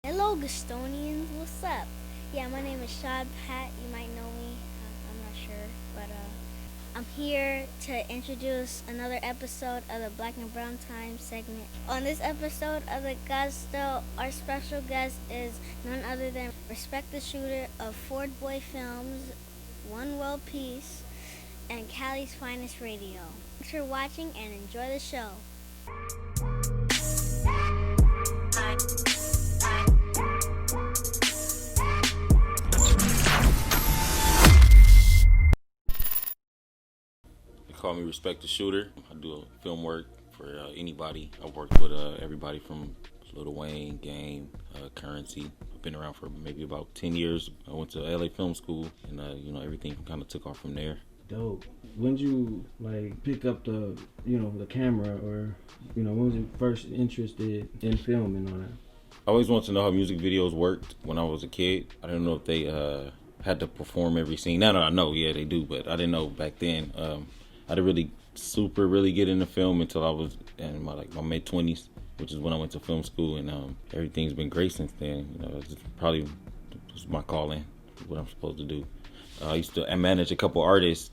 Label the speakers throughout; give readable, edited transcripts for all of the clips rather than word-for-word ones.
Speaker 1: Hello, Gastonians. What's up? Yeah, my name is Shad Pat. You might know me. I'm not sure, but I'm here to introduce another episode of the Black and Brown Time segment. On this episode of the Gusto, our special guest is none other than Respect the Shooter of Ford Boy Films, One World Peace, and Cali's Finest Radio. Thanks for watching and enjoy the show.
Speaker 2: Call me Respect the Shooter. I do film work for anybody. I've worked with everybody from Lil Wayne, Game, Currency. I've been around for maybe about 10 years. I went to LA Film School, and everything kind of took off from there.
Speaker 3: Dope. When did you pick up the the camera, or when was you first interested in film and all that?
Speaker 2: I always wanted to know how music videos worked when I was a kid. I didn't know if they had to perform every scene. Now that I know, yeah, they do, but I didn't know back then. I didn't really get into film until I was in my mid-20s, which is when I went to film school, and everything's been great since then. It's probably my calling, what I'm supposed to do. I used to manage a couple artists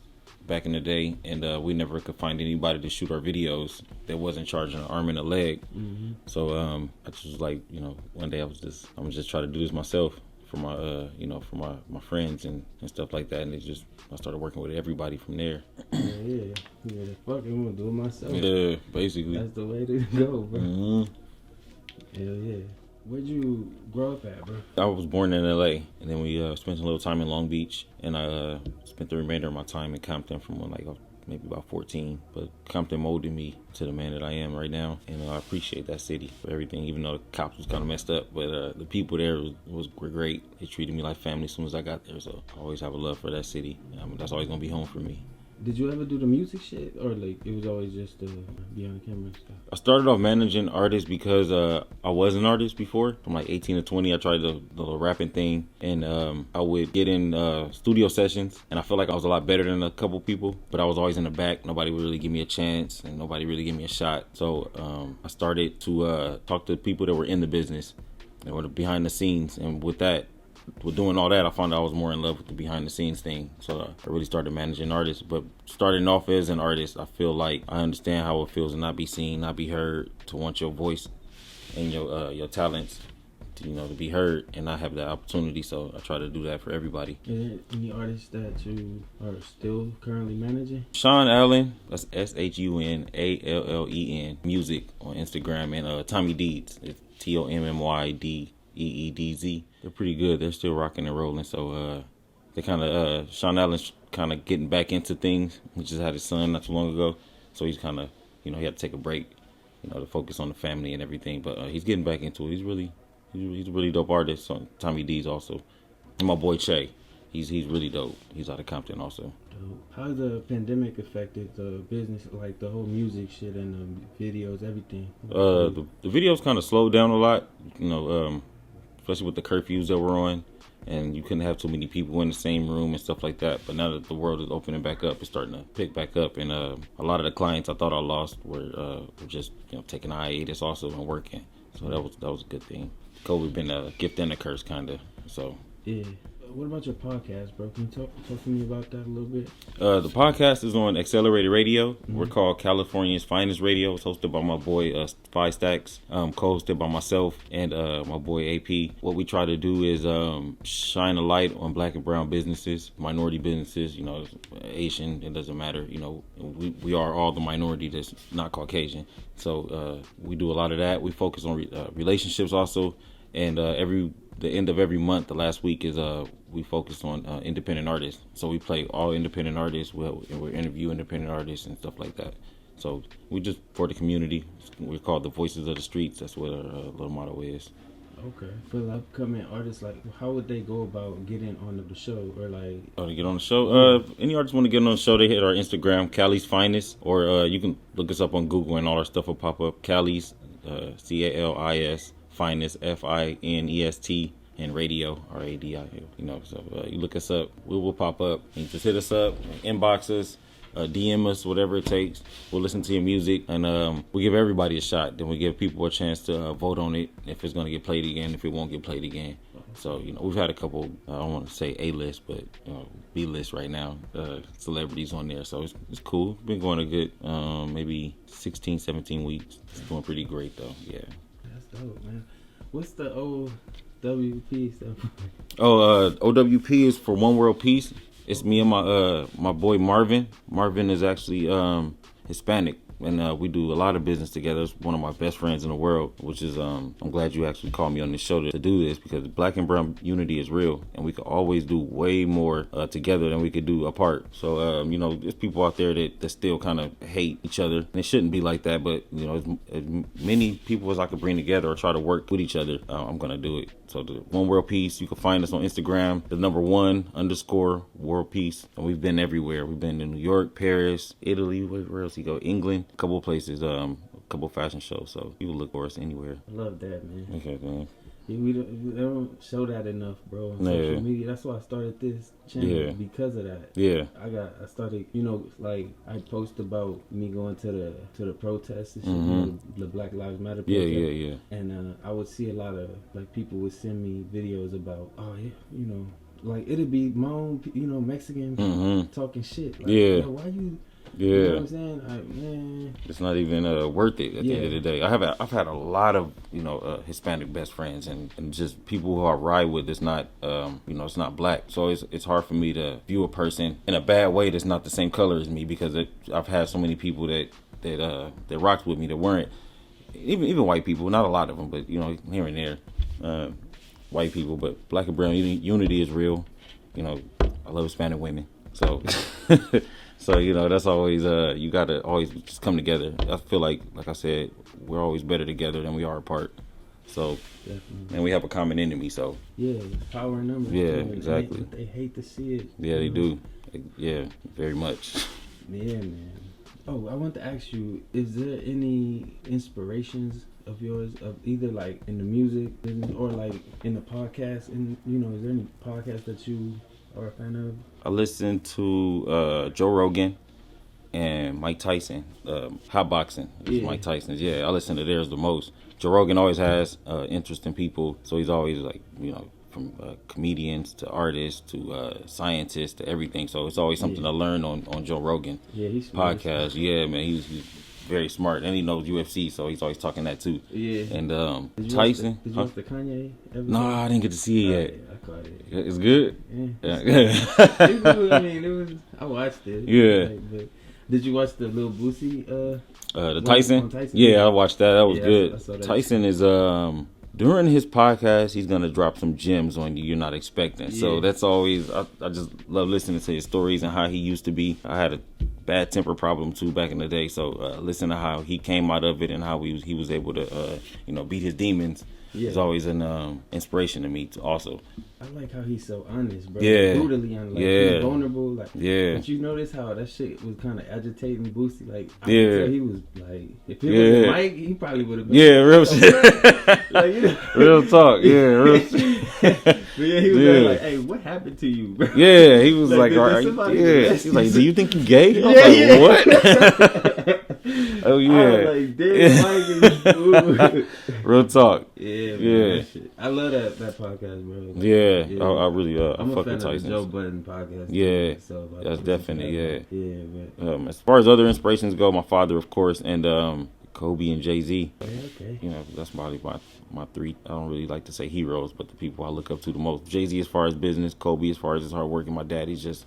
Speaker 2: back in the day, and we never could find anybody to shoot our videos that wasn't charging an arm and a leg. Mm-hmm. So I just was like, one day I'm gonna just try to do this myself for my for my friends and stuff like that, and I started working with everybody from there.
Speaker 3: Yeah, fuck it, I'm gonna do it myself.
Speaker 2: Yeah, basically.
Speaker 3: That's the way to go, bro.
Speaker 2: Mm-hmm.
Speaker 3: Hell yeah. Where'd you grow up at, bro?
Speaker 2: I was born in LA, and then we spent a little time in Long Beach, and I spent the remainder of my time in Compton from maybe about 14. But Compton molded me to the man that I am right now, and I appreciate that city for everything, even though the cops was kind of messed up. But the people there were great. They treated me like family as soon as I got there, so I always have a love for that city. That's always going to be home for me.
Speaker 3: Did you ever do the music shit, or it was always just be on the camera and stuff?
Speaker 2: I started off managing artists because I was an artist before. From 18 to 20, I tried the little rapping thing, and I would get in studio sessions, and I felt like I was a lot better than a couple people, but I was always in the back. Nobody would really give me a chance, and nobody really gave me a shot. So I started to talk to people that were in the business, that were behind the scenes, and with doing all that, I found out I was more in love with the behind the scenes thing. So I really started managing artists. But starting off as an artist, I feel like I understand how it feels to not be seen, not be heard, to want your voice and your talents to be heard, and I have that opportunity. So I try to do that for everybody.
Speaker 3: Is there any artists that you are still currently managing?
Speaker 2: Sean Allen, that's SHUNALLEN music on Instagram, and Tommy Deeds, it's TOMMYDEEDZ. They're pretty good. They're still rocking and rolling. So they kind of Sean Allen's kind of getting back into things. He just had his son not too long ago, so he's kind of he had to take a break, to focus on the family and everything. But he's getting back into it. He's a really dope artist. So Tommy D's also, and my boy Che, he's really dope. He's out of Compton also.
Speaker 3: How's the pandemic affected the business, like the whole music shit and the videos, everything?
Speaker 2: The videos kind of slowed down a lot, especially with the curfews that were on, and you couldn't have too many people in the same room and stuff like that. But now that the world is opening back up, it's starting to pick back up, and a lot of the clients I thought I lost were just taking a hiatus also and working. So that was a good thing. COVID been a gift and a curse, kind of. So
Speaker 3: yeah. What about your podcast, bro? Can you talk to me about that a little bit?
Speaker 2: The podcast is on Accelerated Radio. Mm-hmm. We're called California's Finest Radio. It's hosted by my boy Five Stacks, co-hosted by myself and my boy AP. What we try to do is shine a light on black and brown businesses, minority businesses, Asian, it doesn't matter. We are all the minority that's not Caucasian. So we do a lot of that. We focus on relationships also, and the end of every month, the last week is we focus on independent artists. So we play all independent artists. We're interview independent artists and stuff like that. So we just for the community. We're called the Voices of the Streets. That's what our little motto is.
Speaker 3: Okay. For the upcoming artists, how would they go about getting on the show, or
Speaker 2: to get on the show? Any artists want to get on the show, they hit our Instagram, Cali's Finest, or you can look us up on Google and all our stuff will pop up. Cali's, CALIS. Finest, FINEST, and radio, RADIO. So you look us up, we will pop up. You just hit us up, inbox us, DM us, whatever it takes. We'll listen to your music, and we give everybody a shot. Then we give people a chance to vote on it, if it's going to get played again, if it won't get played again. So, we've had a couple, I don't want to say A-list, but B-list right now, celebrities on there. So it's cool. Been going a good maybe 16, 17 weeks. It's doing pretty great, though. Yeah.
Speaker 3: That's dope, man. What's the OWP stuff?
Speaker 2: OWP is for One World Peace. It's me and my boy Marvin. Marvin is actually Hispanic, and we do a lot of business together. It's one of my best friends in the world, which is I'm glad you actually called me on this show to do this, because Black and brown unity is real, and we could always do way more together than we could do apart. So there's people out there that still kind of hate each other, and it shouldn't be like that. But as many people as I could bring together or try to work with each other, I'm gonna do it. So the One World Peace, you can find us on Instagram, the #1_ World Peace. And we've been everywhere. We've been in New York, Paris, Italy, where else you go? England, a couple of places, a couple of fashion shows. So you can look for us anywhere.
Speaker 3: I love that, man.
Speaker 2: Okay, man.
Speaker 3: Yeah, we don't show that enough, bro, on social media. That's why I started this channel, because of that.
Speaker 2: Yeah.
Speaker 3: I started, like I post about me going to the protests and shit, the Black Lives Matter protest.
Speaker 2: Yeah.
Speaker 3: And I would see a lot of people would send me videos about, like it'd be my own, Mexican talking shit. Like, why you?
Speaker 2: Yeah,
Speaker 3: you know what I'm saying? Man,
Speaker 2: it's not even worth it at the end of the day. I've had a lot of Hispanic best friends and just people who I ride with. It's not it's not black, so it's hard for me to view a person in a bad way that's not the same color as me, because I've had so many people that rocked with me that weren't even white people. Not a lot of them, but here and there, white people. But Black and brown unity is real. I love Hispanic women, so. So, that's always, you got to always just come together. I feel like I said, we're always better together than we are apart. So, definitely. And we have a common enemy, so.
Speaker 3: Yeah, power in numbers.
Speaker 2: Yeah, exactly.
Speaker 3: They hate to see it.
Speaker 2: Yeah, they do. Yeah, very much.
Speaker 3: Yeah, man. Oh, I want to ask you, is there any inspirations of yours, of either like in the music business or like in the podcast? And, is there any podcast that you are a fan of?
Speaker 2: I listen to Joe Rogan and Mike Tyson. Hot boxing is Mike Tyson's. Yeah, I listen to theirs the most. Joe Rogan always has interesting people, so he's always like, from comedians to artists to scientists to everything. So it's always something to learn on Joe Rogan.
Speaker 3: Yeah, he's
Speaker 2: podcast. Yeah, man, he's very smart, and he knows UFC, so he's always talking that too.
Speaker 3: Yeah.
Speaker 2: And
Speaker 3: Tyson. Did you watch the Kanye episode?
Speaker 2: No, I didn't get to see it yet.
Speaker 3: I caught it.
Speaker 2: It's good.
Speaker 3: Yeah. I watched it.
Speaker 2: Yeah.
Speaker 3: But did you watch the Lil Boosie?
Speaker 2: The Tyson? Yeah, I watched that. That was good. I saw that. Tyson is during his podcast, he's gonna drop some gems on you you're not expecting. Yeah. So that's always I just love listening to his stories and how he used to be. I had a bad temper problem too back in the day, so listen to how he came out of it and how he was able to beat his demons. Yeah. Is always an inspiration to me also.
Speaker 3: I like how he's so honest, bro.
Speaker 2: Yeah.
Speaker 3: Brutally honest. Like, he's vulnerable. Like, but you notice how that shit was kind of agitating Boosie. Like, I could tell he was like, if it was Mike, he probably would have been.
Speaker 2: Yeah, real shit. Like, real talk. Yeah, real shit.
Speaker 3: But yeah, he was like, hey, what happened to you, bro?
Speaker 2: Yeah, he was like, he's like, do you think you gay? I was like, what? Oh yeah.
Speaker 3: I was like, damn, Mike.
Speaker 2: Real talk.
Speaker 3: Yeah. I love that podcast, bro. Like,
Speaker 2: I really
Speaker 3: I'm
Speaker 2: I fuck
Speaker 3: a fan
Speaker 2: with
Speaker 3: of
Speaker 2: Tyson.
Speaker 3: the Joe Budden podcast.
Speaker 2: Yeah,
Speaker 3: so
Speaker 2: that's definitely
Speaker 3: man.
Speaker 2: As far as other inspirations go, my father, of course, and Kobe and Jay-Z.
Speaker 3: Okay.
Speaker 2: That's probably my three. I don't really like to say heroes, but the people I look up to the most. Jay-Z as far as business, Kobe as far as his hard work, and my dad. He's just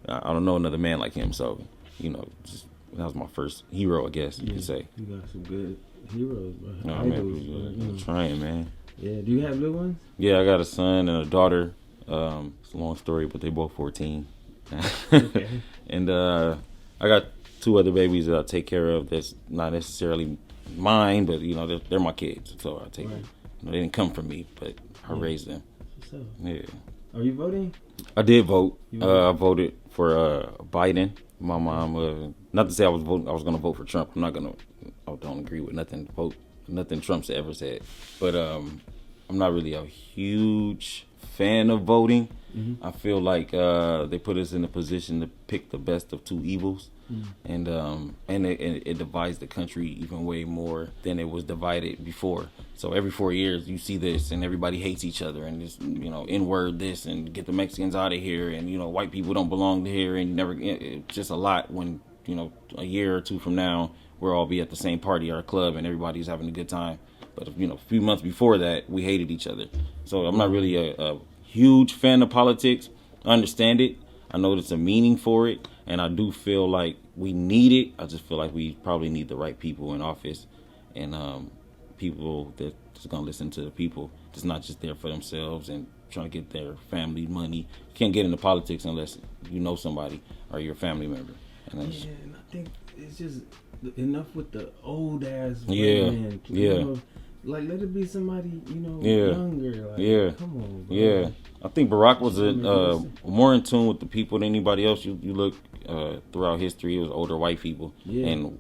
Speaker 2: I don't know another man like him. So that was my first hero, I guess you could say.
Speaker 3: You got some good heroes, bro.
Speaker 2: No, I'm trying, man.
Speaker 3: Yeah. Do you have little ones?
Speaker 2: Yeah, I got a son and a daughter. It's a long story, but they both 14.
Speaker 3: Okay.
Speaker 2: And I got 2 other babies that I take care of. That's not necessarily mine, but they're my kids, so I take them. They didn't come from me, but I raised them.
Speaker 3: So.
Speaker 2: Yeah.
Speaker 3: Are you voting?
Speaker 2: I did vote. I voted for Biden. My mom, not to say I was going to vote for Trump. I don't agree with nothing Trump's ever said. But I'm not really a huge fan of voting. I feel like they put us in a position to pick the best of two evils. And it divides the country even way more than it was divided before. So every 4 years you see this, and everybody hates each other, and just N-word this, and get the Mexicans out of here, and white people don't belong here, and it's just a lot. When a year or two from now we'll all be at the same party or club, and everybody's having a good time. But a few months before that we hated each other. So I'm not really a huge fan of politics. I understand it. I know there's a meaning for it, and I do feel like we need it. I just feel like we probably need the right people in office, and people that just gonna listen to the people. Just not just there for themselves and trying to get their family money. You can't get into politics unless you know somebody or you're a family member. And
Speaker 3: and I think it's just enough with the old ass
Speaker 2: man.
Speaker 3: Like, let it be somebody, younger. Like, come on, bro.
Speaker 2: Yeah. I think Barack was more in tune with the people than anybody else. You look throughout history, it was older white people. Yeah. And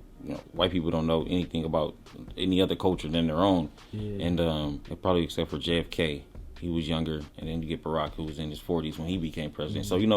Speaker 2: white people don't know anything about any other culture than their own. Yeah. And probably except for JFK. He was younger, and then you get Barack, who was in his 40s when he became president. So when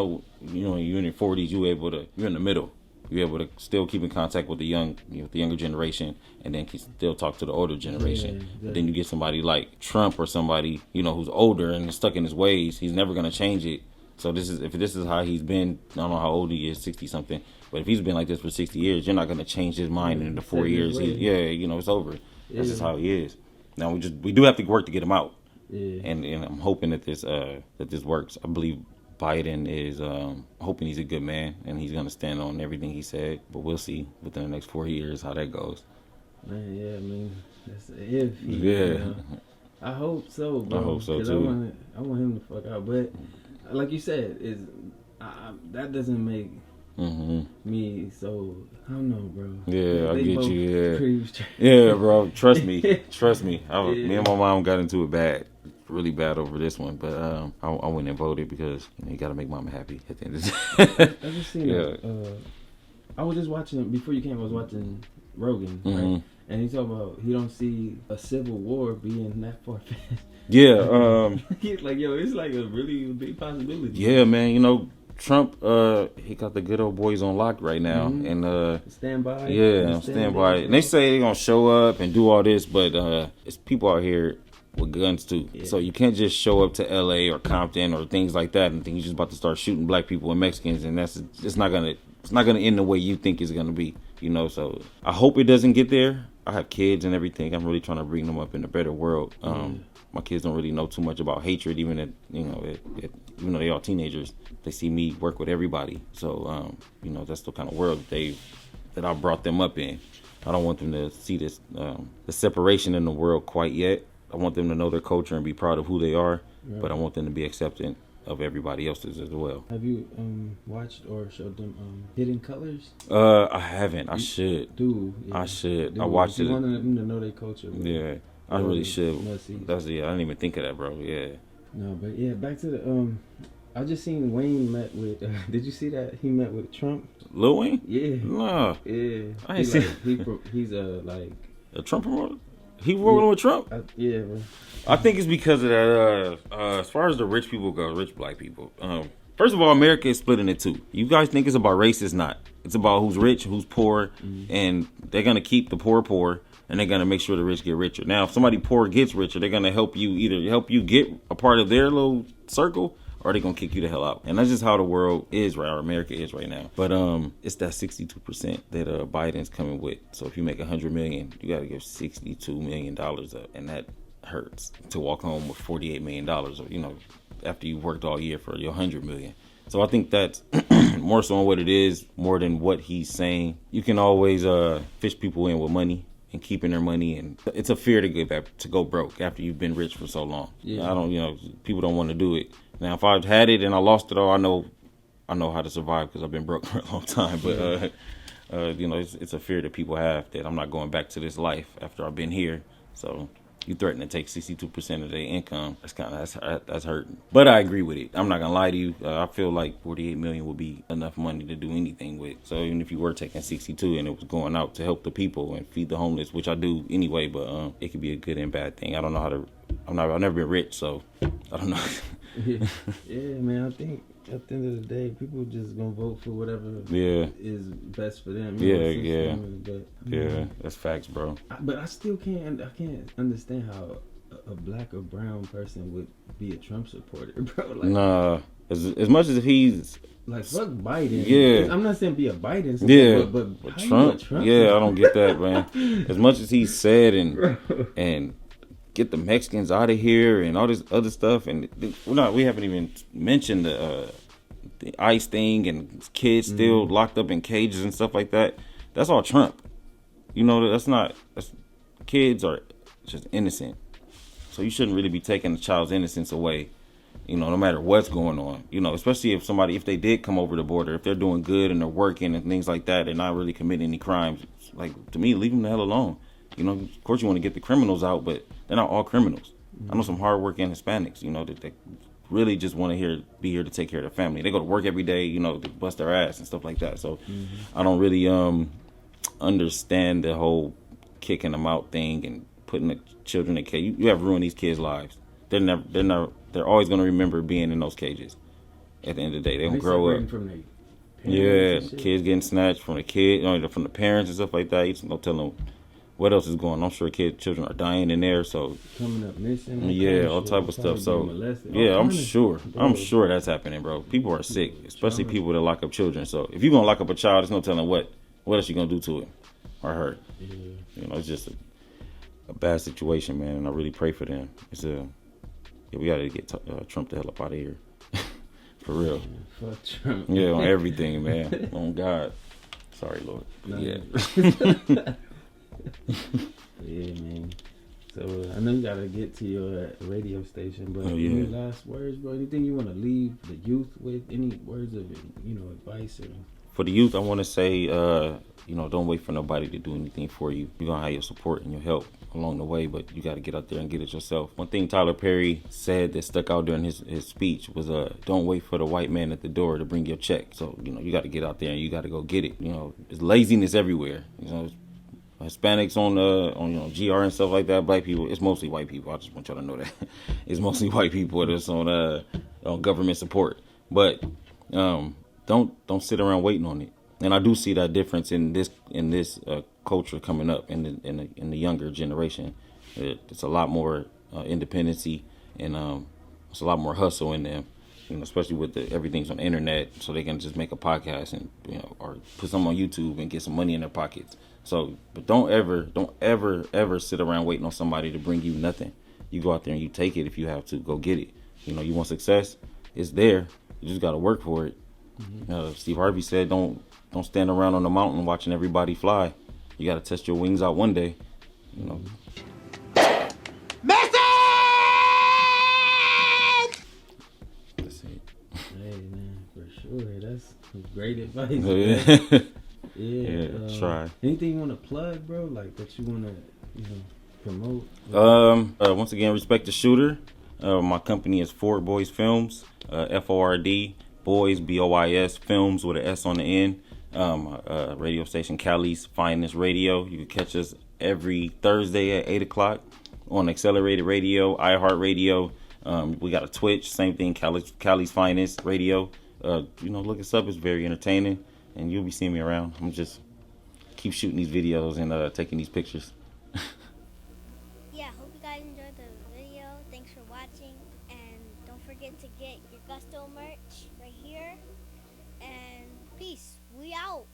Speaker 2: you're in your 40s, you're in the middle. You're able to still keep in contact with the younger generation, and then can still talk to the older generation. Yeah. But then you get somebody like Trump or somebody who's older and is stuck in his ways. He's never gonna change it. So if this is how he's been. I don't know how old he is, 60 something. But if he's been like this for 60 years, you're not gonna change his mind in the 4 years. It's over. That's just how he is. Now we do have to work to get him out. Yeah. And I'm hoping that this works. I believe Biden is hoping he's a good man and he's going to stand on everything he said. But we'll see within the next 4 years how that goes.
Speaker 3: Man, yeah, I mean, that's an if.
Speaker 2: Yeah.
Speaker 3: I hope so, bro.
Speaker 2: I hope so, too.
Speaker 3: I want him to fuck out. But like you said, that doesn't make me so... I don't know, bro.
Speaker 2: Yeah, I get you, yeah, bro. Trust me. Me and my mom got into it bad. Really bad over this one, but I went and voted because you got to make mama happy at the end of the day.
Speaker 3: I just seen I was just watching before you came. I was watching Rogan, right? And he talking about he don't see a civil war being that far fetched.
Speaker 2: Yeah,
Speaker 3: he's like, it's like a really big possibility.
Speaker 2: Yeah, man. Trump, he got the good old boys on lock right now, and
Speaker 3: stand by.
Speaker 2: Yeah, stand by. And they say they're gonna show up and do all this, but it's people out here with guns too. Yeah. So you can't just show up to LA or Compton or things like that and think you're just about to start shooting black people and Mexicans, and it's not gonna end the way you think it's gonna be. So I hope it doesn't get there. I have kids and everything. I'm really trying to bring them up in a better world. My kids don't really know too much about hatred, even at even though they all teenagers. They see me work with everybody. So that's the kind of world that I brought them up in. I don't want them to see this the separation in the world quite yet. I want them to know their culture and be proud of who they are, right. But I want them to be accepting of everybody else's as well.
Speaker 3: Have you watched or showed them Hidden Colors?
Speaker 2: I haven't. I should. I should. I watched it.
Speaker 3: You want them to know their culture.
Speaker 2: Yeah, I really should. I didn't even think of that, bro. Yeah.
Speaker 3: No, but yeah, back to the I just seen Wayne met with. Did you see that he met with Trump?
Speaker 2: Lil Wayne?
Speaker 3: Yeah.
Speaker 2: No.
Speaker 3: Yeah.
Speaker 2: I ain't see.
Speaker 3: He's like
Speaker 2: a Trump promoter. He rolling with Trump?
Speaker 3: Yeah, bro.
Speaker 2: I think it's because of that. As far as the rich people go, rich black people. First of all, America is split into two. You guys think it's about race? It's not. It's about who's rich, who's poor, and they're gonna keep the poor, and they're gonna make sure the rich get richer. Now, if somebody poor gets richer, they're gonna help you get a part of their little circle, or they're gonna kick you the hell out. And that's just how the world is right, or America is right now. But it's that 62% that Biden's coming with. So if you make $100 million, you gotta give $62 million up, and that hurts to walk home with $48 million. After you worked all year for your $100 million. So I think that's more so on what it is, more than what he's saying. You can always fish people in with money and keeping their money, and it's a fear to go broke after you've been rich for so long. Yeah. People don't want to do it. Now, if I've had it and I lost it all, I know how to survive because I've been broke for a long time. But it's a fear that people have that I'm not going back to this life after I've been here. So you threaten to take 62% of their income. That's hurting. But I agree with it. I'm not gonna lie to you. I feel like 48 million would be enough money to do anything with. So even if you were taking 62 and it was going out to help the people and feed the homeless, which I do anyway, but it could be a good and bad thing. I don't know how to. I've never been rich, so I don't know.
Speaker 3: Yeah, man. I think at the end of the day, people just gonna vote for whatever
Speaker 2: Yeah.
Speaker 3: is best for them.
Speaker 2: Yeah,
Speaker 3: It's just
Speaker 2: yeah.
Speaker 3: family, but,
Speaker 2: Yeah, that's facts, bro.
Speaker 3: But I still can't. I can't understand how a black or brown person would be a Trump supporter, bro. Like,
Speaker 2: Nah, as much as he's
Speaker 3: like fuck Biden.
Speaker 2: Yeah.
Speaker 3: I'm not saying be a Biden supporter,
Speaker 2: yeah,
Speaker 3: but how
Speaker 2: Trump,
Speaker 3: you a Trump
Speaker 2: yeah, I
Speaker 3: supporter?
Speaker 2: don't get that, man. As much as he said
Speaker 3: Bro.
Speaker 2: and get the Mexicans out of here and all this other stuff, and we haven't even mentioned the ICE thing and kids still locked up in cages and stuff like that. That's all Trump. You know, kids are just innocent. So you shouldn't really be taking a child's innocence away, you know, no matter what's going on. You know, especially if they did come over the border, if they're doing good and they're working and things like that, they're not really committing any crimes. Like, to me, leave them the hell alone. You know, of course you want to get the criminals out, but they're not all criminals. I know some hardworking Hispanics, you know, that they really just want to be here to take care of their family. They go to work every day, you know, to bust their ass and stuff like that. So I don't really understand the whole kicking them out thing and putting the children in cage. You have ruined these kids' lives. They're always going to remember being in those cages. At the end of the day, they don't grow up.
Speaker 3: From
Speaker 2: Kids getting snatched from from the parents and stuff like that. You just don't tell them what else is going on. I'm sure children are dying in there. So
Speaker 3: coming up missing.
Speaker 2: all type of stuff. So I'm sure that's happening, bro. People are sick, especially people that lock up children. So if you're gonna lock up a child, there's no telling what else you gonna do to him or her.
Speaker 3: Yeah.
Speaker 2: You know, it's just a bad situation, man, and I really pray for them. We gotta get Trump the hell up out of here, for real.
Speaker 3: Fuck Trump.
Speaker 2: Yeah, on everything, man. On God. Sorry, Lord. Yeah.
Speaker 3: Yeah, man. So I know you gotta get to your radio station, but any last words, bro? Anything you want to leave the youth with? Any words of advice?
Speaker 2: For the youth, I want to say, don't wait for nobody to do anything for you. You're gonna have your support and your help along the way, but you got to get out there and get it yourself. One thing Tyler Perry said that stuck out during his speech was, don't wait for the white man at the door to bring your check. So, you got to get out there and you got to go get it. There's laziness everywhere. Hispanics on GR and stuff like that, black people, it's mostly white people. I just want y'all to know that. It's mostly white people that's on government support. But don't sit around waiting on it. And I do see that difference in this culture coming up in the younger generation. It's a lot more independency and it's a lot more hustle in them. Especially with everything's on the internet, so they can just make a podcast and or put something on YouTube and get some money in their pockets. So, but don't ever sit around waiting on somebody to bring you nothing. You go out there and you take it if you have to. Go get it. You want success? It's there. You just got to work for it. Steve Harvey said, "Don't stand around on the mountain watching everybody fly. You got to test your wings out one day."
Speaker 3: Message! That's it. Hey man, for sure. That's great advice. Yeah,
Speaker 2: try.
Speaker 3: Anything you want to plug, bro? Like that you want to, promote?
Speaker 2: Once again, respect the shooter. My company is Ford Boys Films. FORD Boys BOYS Films with an S on the end. Radio station Cali's Finest Radio. You can catch us every Thursday at 8:00 on Accelerated Radio, iHeartRadio. We got a Twitch, same thing, Cali's Finest Radio. Look us up. It's very entertaining. And you'll be seeing me around. I'm just keep shooting these videos and taking these pictures.
Speaker 1: Yeah, hope you guys enjoyed the video. Thanks for watching. And don't forget to get your Gusto merch right here. And peace. We out.